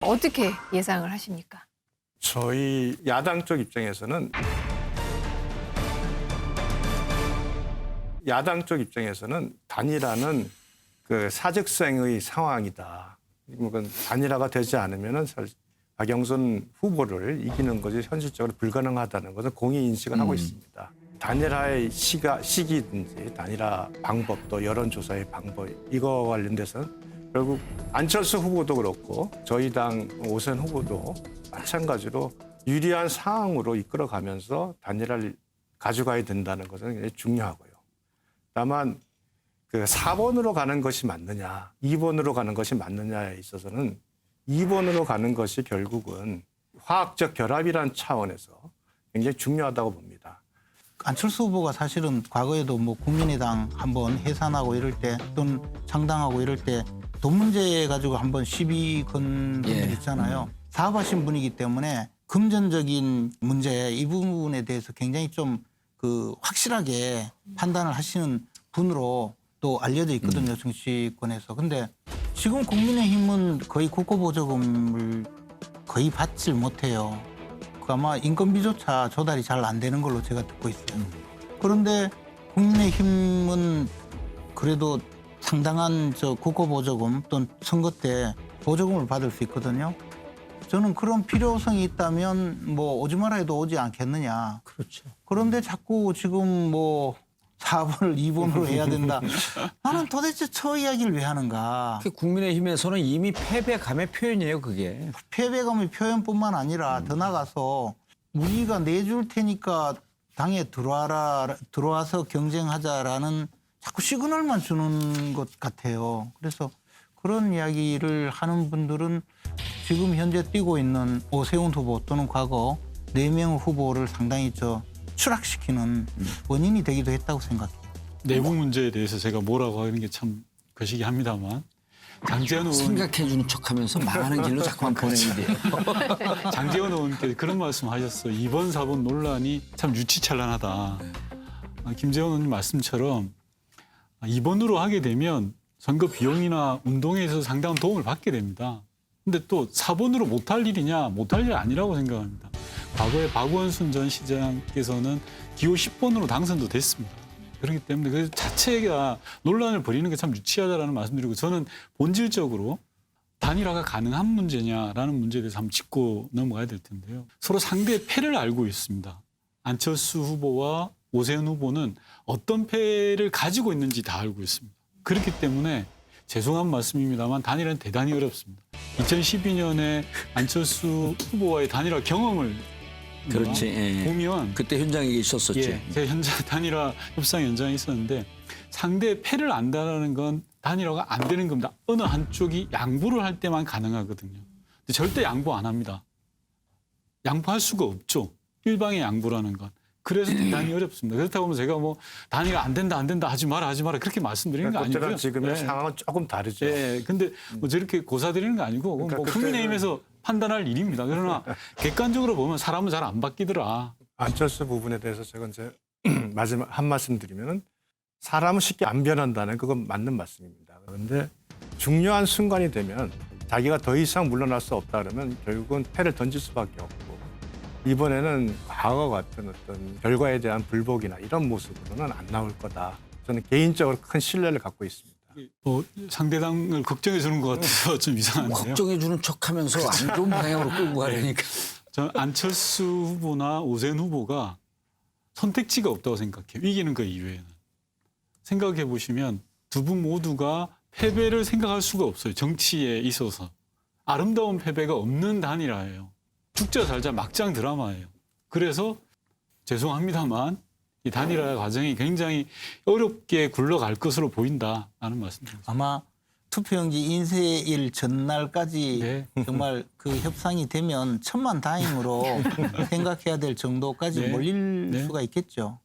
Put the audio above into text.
어떻게 예상을 하십니까? 저희 야당 쪽 입장에서는 단일화는 그 사직생의 상황이다. 그건 단일화가 되지 않으면은 박영선 후보를 이기는 것이 현실적으로 불가능하다는 것은 공의 인식을 하고 있습니다. 단일화의 시기든지 단일화 방법 또 여론조사의 방법 이거 관련돼서는 결국 안철수 후보도 그렇고 저희 당 오세훈 후보도 마찬가지로 유리한 상황으로 이끌어가면서 단일화를 가져가야 된다는 것은 굉장히 중요하고요. 다만 그 4번으로 가는 것이 맞느냐, 2번으로 가는 것이 맞느냐에 있어서는 2번으로 가는 것이 결국은 화학적 결합이라는 차원에서 굉장히 중요하다고 봅니다. 안철수 후보가 사실은 과거에도 뭐 국민의당 한번 해산하고 이럴 때 또는 창당하고 이럴 때 돈 문제 가지고 한번 시비 건 분들 있잖아요. 사업하신 분이기 때문에 금전적인 문제 이 부분에 대해서 굉장히 좀 그 확실하게 판단을 하시는 분으로 또 알려져 있거든요. 정치권에서. 근데 지금 국민의힘은 거의 국고보조금을 거의 받질 못해요. 아마 인건비조차 조달이 잘 안 되는 걸로 제가 듣고 있어요. 그런데 국민의힘은 그래도 상당한 국고보조금 또는 선거 때 보조금을 받을 수 있거든요. 저는 그런 필요성이 있다면 뭐 오지 마라 해도 오지 않겠느냐. 그렇죠. 그런데 자꾸 지금 뭐 4번을 2번으로 해야 된다. 나는 도대체 저 이야기를 왜 하는가. 국민의힘에서는 이미 패배감의 표현이에요, 그게. 패배감의 표현뿐만 아니라 더 나가서 우리가 내줄 테니까 당에 들어와서 경쟁하자라는 자꾸 시그널만 주는 것 같아요. 그래서 그런 이야기를 하는 분들은 지금 현재 뛰고 있는 오세훈 후보 또는 과거 4명 후보를 상당히 추락시키는 원인이 되기도 했다고 생각해요. 내부 문제에 대해서 제가 뭐라고 하는 게 참 거시기 합니다만 장제원 의원 생각해주는 척하면서 말하는 길로 자꾸만 보내야 돼요. 장제원 의원께서 그런 말씀하셨어요. 2번, 4번 논란이 참 유치찬란하다. 김재원 의원님 말씀처럼 2번으로 하게 되면 선거 비용이나 운동에 있어서 상당한 도움을 받게 됩니다. 근데 또 4번으로 못할 일이냐? 못할 일이 아니라고 생각합니다. 과거에 박원순 전 시장께서는 기호 10번으로 당선도 됐습니다. 그렇기 때문에 그 자체가 논란을 벌이는 게 참 유치하다라는 말씀드리고 저는 본질적으로 단일화가 가능한 문제냐라는 문제에 대해서 한번 짚고 넘어가야 될 텐데요. 서로 상대의 패를 알고 있습니다. 안철수 후보와 오세훈 후보는 어떤 패를 가지고 있는지 다 알고 있습니다. 그렇기 때문에 죄송한 말씀입니다만 단일화는 대단히 어렵습니다. 2012년에 안철수 후보와의 단일화 경험을 그렇지. 보면 그때 현장에 있었었지. 제가 단일화 협상 현장에 있었는데 상대의 패를 안다는 건 단일화가 안 되는 겁니다. 어느 한쪽이 양보를 할 때만 가능하거든요. 근데 절대 양보 안 합니다. 양보할 수가 없죠. 일방의 양보라는 건. 그래서 대단히 어렵습니다. 그렇다고 하면 제가 뭐 단일화 안 된다 하지 마라 그렇게 말씀드리는 거 아니고요. 지금의 상황은 조금 다르죠. 근데 뭐 저렇게 고사드리는 거 아니고 그러니까 뭐 국민의힘에서 판단할 일입니다. 그러나 객관적으로 보면 사람은 잘 안 바뀌더라. 안철수 부분에 대해서 제가 이제 마지막 한 말씀 드리면은 사람은 쉽게 안 변한다는 그건 맞는 말씀입니다. 그런데 중요한 순간이 되면 자기가 더 이상 물러날 수 없다 그러면 결국은 패를 던질 수밖에 없고 이번에는 과거 같은 어떤 결과에 대한 불복이나 이런 모습으로는 안 나올 거다. 저는 개인적으로 큰 신뢰를 갖고 있습니다. 상대당을 걱정해 주는 것 같아서 좀 이상한데요. 걱정해주는 척하면서 안 좋은 방향으로 끌고 가려니까. 저는 안철수 후보나 오세훈 후보가 선택지가 없다고 생각해요. 이기는 그 이외에는. 생각해 보시면 두 분 모두가 패배를 생각할 수가 없어요. 정치에 있어서. 아름다운 패배가 없는 단일화예요. 죽자 살자 막장 드라마예요. 그래서 죄송합니다만 이 단일화 과정이 굉장히 어렵게 굴러갈 것으로 보인다라는 말씀드립니다. 아마 투표용지 인쇄일 전날까지 정말 그 협상이 되면 천만다행으로 생각해야 될 정도까지 몰릴 수가 있겠죠.